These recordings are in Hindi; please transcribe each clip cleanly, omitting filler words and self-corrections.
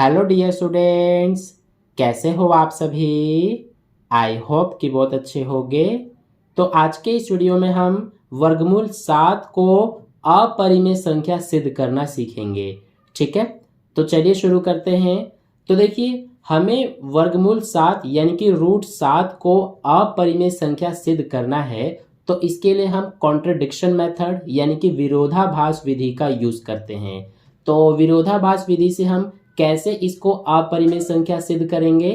हेलो डियर स्टूडेंट्स, कैसे हो आप सभी। आई होप कि बहुत अच्छे होंगे। तो आज के इस वीडियो में हम वर्गमूल 7 को अपरिमेय संख्या सिद्ध करना सीखेंगे। ठीक है, तो चलिए शुरू करते हैं। तो देखिए, हमें वर्गमूल 7 यानी कि रूट 7 को अपरिमेय संख्या सिद्ध करना है। तो इसके लिए हम कॉन्ट्रडिक्शन मेथड यानी कि विरोधाभास विधि का यूज करते हैं। तो विरोधाभास विधि से हम कैसे इसको अपरिमेय संख्या सिद्ध करेंगे।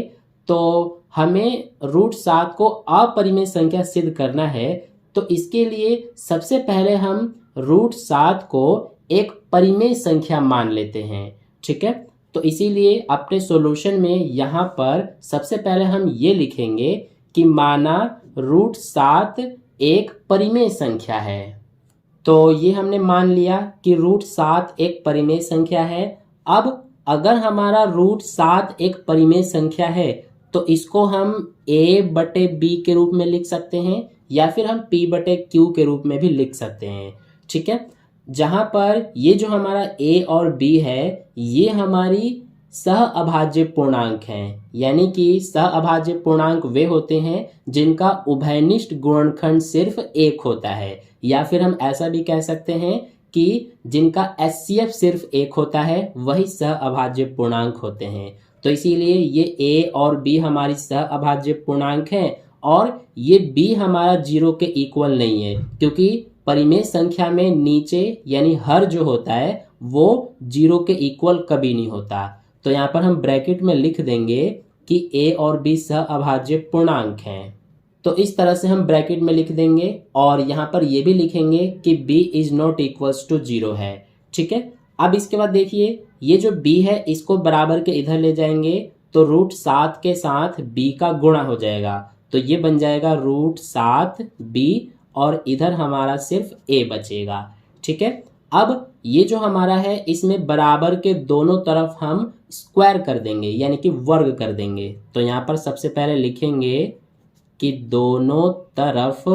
तो हमें रूट 7 को अपरिमेय संख्या सिद्ध करना है। तो इसके लिए सबसे पहले हम रूट 7 को एक परिमेय संख्या मान लेते हैं। ठीक है, तो इसीलिए अपने सॉल्यूशन में यहाँ पर सबसे पहले हम ये लिखेंगे कि माना रूट 7 एक परिमेय संख्या है। तो ये हमने मान लिया कि रूट 7 एक परिमेय संख्या है। अब अगर हमारा रूट 7 एक परिमेय संख्या है तो इसको हम a/b के रूप में लिख सकते हैं या फिर हम p/q के रूप में भी लिख सकते हैं। ठीक है, जहां पर ये जो हमारा a और b है ये हमारी सह अभाज्य पूर्णांक हैं, यानी कि सह अभाज्य पूर्णांक वे होते हैं जिनका उभयनिष्ठ गुणनखंड सिर्फ एक होता है, या फिर हम ऐसा भी कह सकते हैं कि जिनका HCF सिर्फ एक होता है, वही सह अभाज्य पूर्णांक होते हैं। तो इसीलिए ये a और b हमारी सह अभाज्य पूर्णांक हैं और ये b हमारा 0 के इक्वल नहीं है, क्योंकि परिमेय संख्या में नीचे यानी हर जो होता है वो 0 के इक्वल कभी नहीं होता। तो यहाँ पर हम ब्रैकेट में लिख देंगे कि a और b सह अभाज्य पूर्णांक हैं। तो इस तरह से हम ब्रैकेट में लिख देंगे और यहाँ पर ये भी लिखेंगे कि b is not equals to 0 है। ठीक है, अब इसके बाद देखिए ये जो b है इसको बराबर के इधर ले जाएंगे तो रूट 7 के साथ b का गुणा हो जाएगा। तो ये बन जाएगा रूट 7b और इधर हमारा सिर्फ a बचेगा। ठीक है, अब ये जो हमारा है इसमें बराबर के दोनों तरफ हम स्क्वायर कर देंगे यानी कि वर्ग कर देंगे। तो यहाँ पर सबसे पहले लिखेंगे कि दोनों तरफ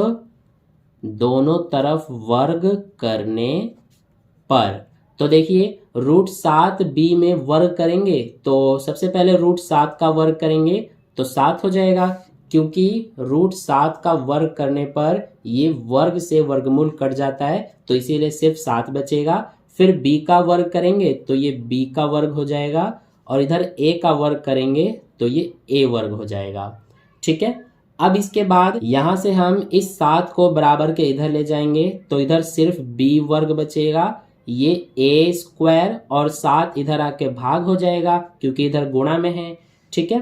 वर्ग करने पर, तो देखिए रूट 7b में वर्ग करेंगे तो सबसे पहले रूट 7 का वर्ग करेंगे तो 7 हो जाएगा, क्योंकि रूट 7 का वर्ग करने पर ये वर्ग से वर्गमूल कट जाता है तो इसीलिए सिर्फ 7 बचेगा। फिर b का वर्ग करेंगे तो ये b का वर्ग हो जाएगा और इधर a का वर्ग करेंगे तो ये a वर्ग हो जाएगा। ठीक है, अब इसके बाद यहां से हम इस 7 को बराबर के इधर ले जाएंगे तो इधर सिर्फ b वर्ग बचेगा, ये a स्क्वायर और 7 इधर आके भाग हो जाएगा क्योंकि इधर गुणा में है। ठीक है,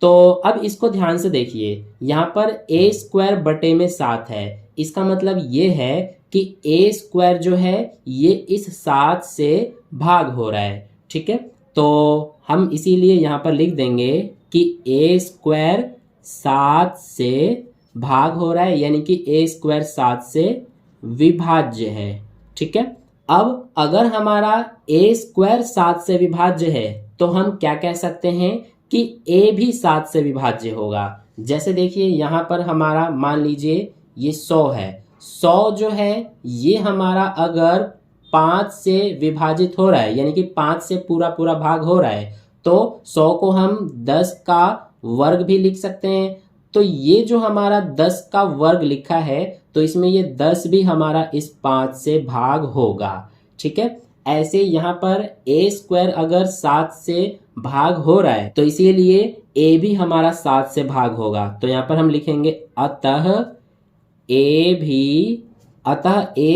तो अब इसको ध्यान से देखिए, यहाँ पर a स्क्वायर बटे में 7 है, इसका मतलब ये है कि a स्क्वायर जो है ये इस 7 से भाग हो रहा है। ठीक है, तो हम इसीलिए यहाँ पर लिख देंगे कि a स्क्वायर 7 से भाग हो रहा है, यानी कि a स्क्वायर 7 से विभाज्य है। ठीक है, अब अगर हमारा a स्क्वायर 7 से विभाज्य है तो हम क्या कह सकते हैं कि a भी 7 से विभाज्य होगा। जैसे देखिए यहाँ पर हमारा मान लीजिए ये 100 है, 100 जो है ये हमारा अगर 5 से विभाजित हो रहा है यानी कि 5 से पूरा पूरा भाग हो रहा है तो 100 को हम 10 का वर्ग भी लिख सकते हैं। तो ये जो हमारा 10 का वर्ग लिखा है तो इसमें ये 10 भी हमारा इस 5 से भाग होगा। ठीक है, ऐसे यहाँ पर a स्क्वायर अगर 7 से भाग हो रहा है तो इसीलिए a भी हमारा 7 से भाग होगा। तो यहाँ पर हम लिखेंगे अतः a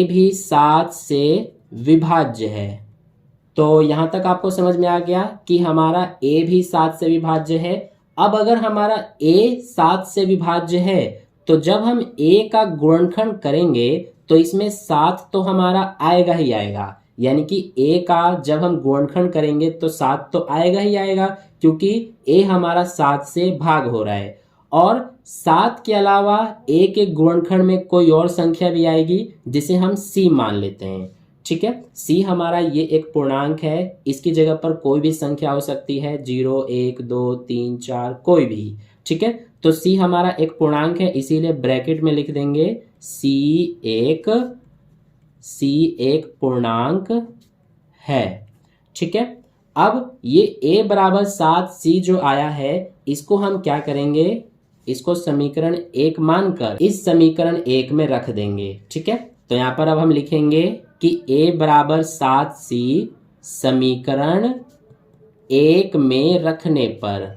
भी 7 से विभाज्य है। तो यहाँ तक आपको समझ में आ गया कि हमारा a भी 7 से विभाज्य है। अब अगर हमारा a 7 से विभाज्य है तो जब हम a का गुणनखंड करेंगे तो इसमें 7 तो हमारा आएगा ही आएगा, यानी कि a का जब हम गुणनखंड करेंगे तो 7 तो आएगा ही आएगा क्योंकि a हमारा 7 से भाग हो रहा है। और 7 के अलावा a के गुणनखंड में कोई और संख्या भी आएगी जिसे हम c मान लेते हैं। ठीक है, c हमारा ये एक पूर्णांक है, इसकी जगह पर कोई भी संख्या हो सकती है, 0 1 2 3 4 कोई भी। ठीक है, तो c हमारा एक पूर्णांक है इसीलिए ब्रैकेट में लिख देंगे c एक पूर्णांक है। ठीक है, अब ये a बराबर 7c जो आया है इसको हम क्या करेंगे, इसको समीकरण 1 मानकर इस समीकरण 1 में रख देंगे। ठीक है, तो यहाँ पर अब हम लिखेंगे कि a बराबर 7c समीकरण 1 में रखने पर,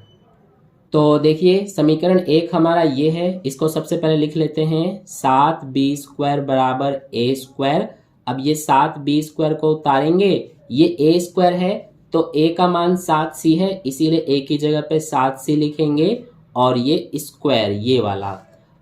तो देखिए समीकरण 1 हमारा ये है, इसको सबसे पहले लिख लेते हैं 7b² बराबर a²। अब ये 7b² को उतारेंगे, ये a² है तो a का मान 7c है, इसीलिए a की जगह पे 7c लिखेंगे और ये स्क्वायर ये वाला।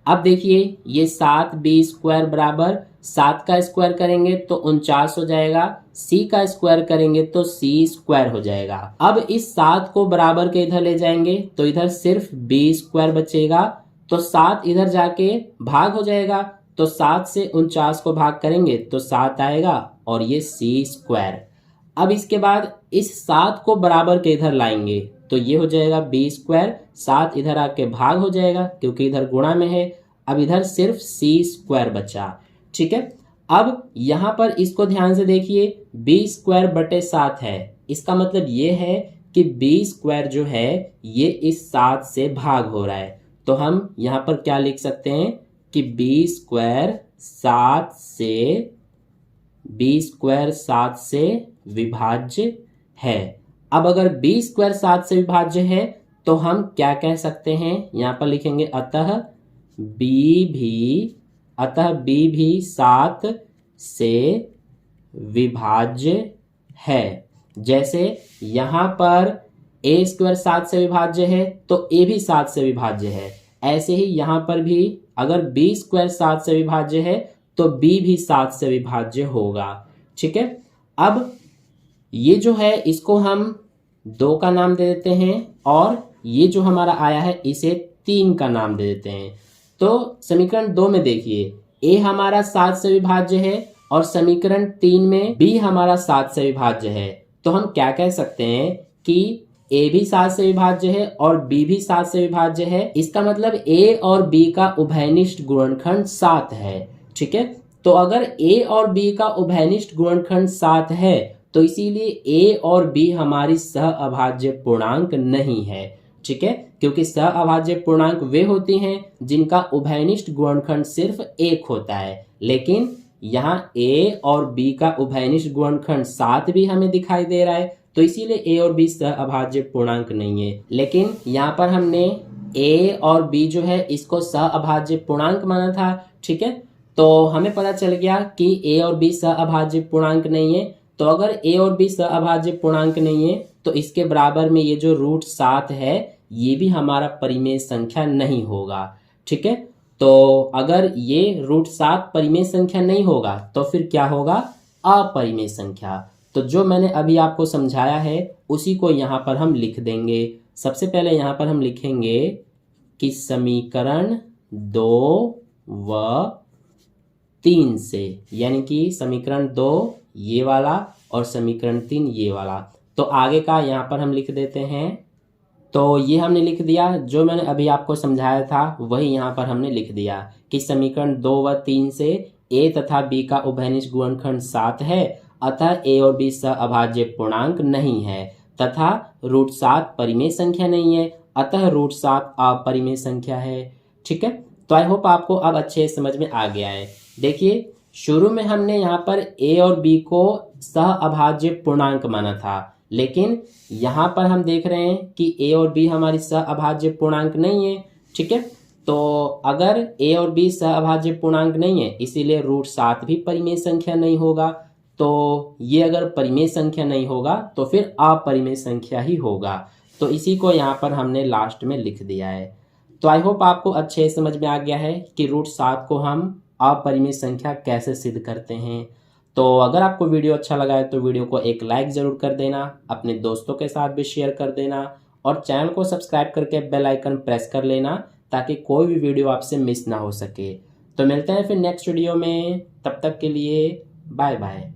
अब देखिए ये 7b² बराबर 7 का स्क्वायर करेंगे तो 49 हो जाएगा, c का स्क्वायर करेंगे तो c² हो जाएगा। अब इस 7 को बराबर के इधर ले जाएंगे तो इधर सिर्फ b² बचेगा, तो 7 इधर जाके भाग हो जाएगा, तो 7 से 49 को भाग करेंगे तो 7 आएगा और ये c²। अब इसके बाद इस 7 को बराबर के इधर लाएंगे तो ये हो जाएगा b², 7 इधर आके भाग हो जाएगा क्योंकि इधर गुणा में है, अब इधर सिर्फ c² बचा। ठीक है, अब यहाँ पर इसको ध्यान से देखिए b² बटे 7 है, इसका मतलब ये है कि b² जो है ये इस 7 से भाग हो रहा है, तो हम यहाँ पर क्या लिख सकते हैं कि b² 7 से विभाज्य है। अब अगर b² 7 से विभाज्य है तो हम क्या कह सकते हैं, यहाँ पर लिखेंगे अतः b भी 7 से विभाज्य है। जैसे यहाँ पर a² 7 से विभाज्य है तो a भी 7 से विभाज्य है, ऐसे ही यहाँ पर भी अगर b² 7 से विभाज्य है तो b भी 7 से विभाज्य होगा। ठीक है, अब ये जो है इसको हम 2 का नाम दे देते हैं और ये जो हमारा आया है इसे 3 का नाम दे देते हैं। तो समीकरण 2 में देखिए a हमारा 7 से विभाज्य है और समीकरण 3 में b हमारा 7 से विभाज्य है, तो हम क्या कह सकते हैं कि a भी 7 से विभाज्य है और b भी 7 से विभाज्य है, इसका मतलब a और b का उभयनिष्ठ गुणनखंड 7 है। ठीक है, तो अगर a और b का उभयनिष्ठ गुणनखंड 7 है तो इसीलिए a और b हमारी सहअभाज्य पूर्णांक नहीं है। ठीक है, क्योंकि सहअभाज्य पूर्णांक वे होती हैं जिनका उभयनिष्ठ गुणनखंड सिर्फ 1 होता है, लेकिन यहाँ a और b का उभयनिष्ठ गुणनखंड 7 भी हमें दिखाई दे रहा है, तो इसीलिए a और b सहअभाज्य पूर्णांक नहीं है। लेकिन यहाँ पर हमने a और b जो है इसको सहअभाज्य पूर्णांक माना था। ठीक है, तो हमें पता चल गया कि a और b सहअभाज्य पूर्णांक नहीं है, तो अगर a और b सहअभाज्य पूर्णांक नहीं है तो इसके बराबर में ये जो √7 है ये भी हमारा परिमेय संख्या नहीं होगा। ठीक है, तो अगर ये √7 परिमेय संख्या नहीं होगा तो फिर क्या होगा, अपरिमेय संख्या। तो जो मैंने अभी आपको समझाया है उसी को यहाँ पर हम लिख देंगे। सबसे पहले यहाँ पर हम लिखेंगे कि समीकरण 2 व 3 से, यानी कि समीकरण 2 ये वाला और समीकरण 3 ये वाला, तो आगे का यहाँ पर हम लिख देते हैं। तो ये हमने लिख दिया, जो मैंने अभी आपको समझाया था वही यहाँ पर हमने लिख दिया कि समीकरण 2 व 3 से a तथा b का उभयनिष्ठ गुणनखंड 7 है, अतः a और b सहअभाज्य पूर्णांक नहीं है, तथा √7 परिमेय संख्या नहीं है, अतः √7 अपरिमेय संख्या है। ठीक है, तो आई होप आपको अब अच्छे समझ में आ गया है। देखिए शुरू में हमने यहाँ पर a और b को सहअभाज्य पूर्णांक माना था, लेकिन यहाँ पर हम देख रहे हैं कि a और b हमारी सहअभाज्य पूर्णांक नहीं है। ठीक है, तो अगर a और b सहअभाज्य पूर्णांक नहीं है इसीलिए √7 भी परिमेय संख्या नहीं होगा, तो ये अगर परिमेय संख्या नहीं होगा तो फिर अपरिमेय संख्या ही होगा, तो इसी को यहाँ पर हमने लास्ट में लिख दिया है। तो आई होप आपको अच्छे समझ में आ गया है कि √7 को हम अपरिमेय संख्या कैसे सिद्ध करते हैं। तो अगर आपको वीडियो अच्छा लगा है तो वीडियो को एक लाइक ज़रूर कर देना, अपने दोस्तों के साथ भी शेयर कर देना और चैनल को सब्सक्राइब करके बेल आइकन प्रेस कर लेना ताकि कोई भी वीडियो आपसे मिस ना हो सके। तो मिलते हैं फिर नेक्स्ट वीडियो में, तब तक के लिए बाय बाय।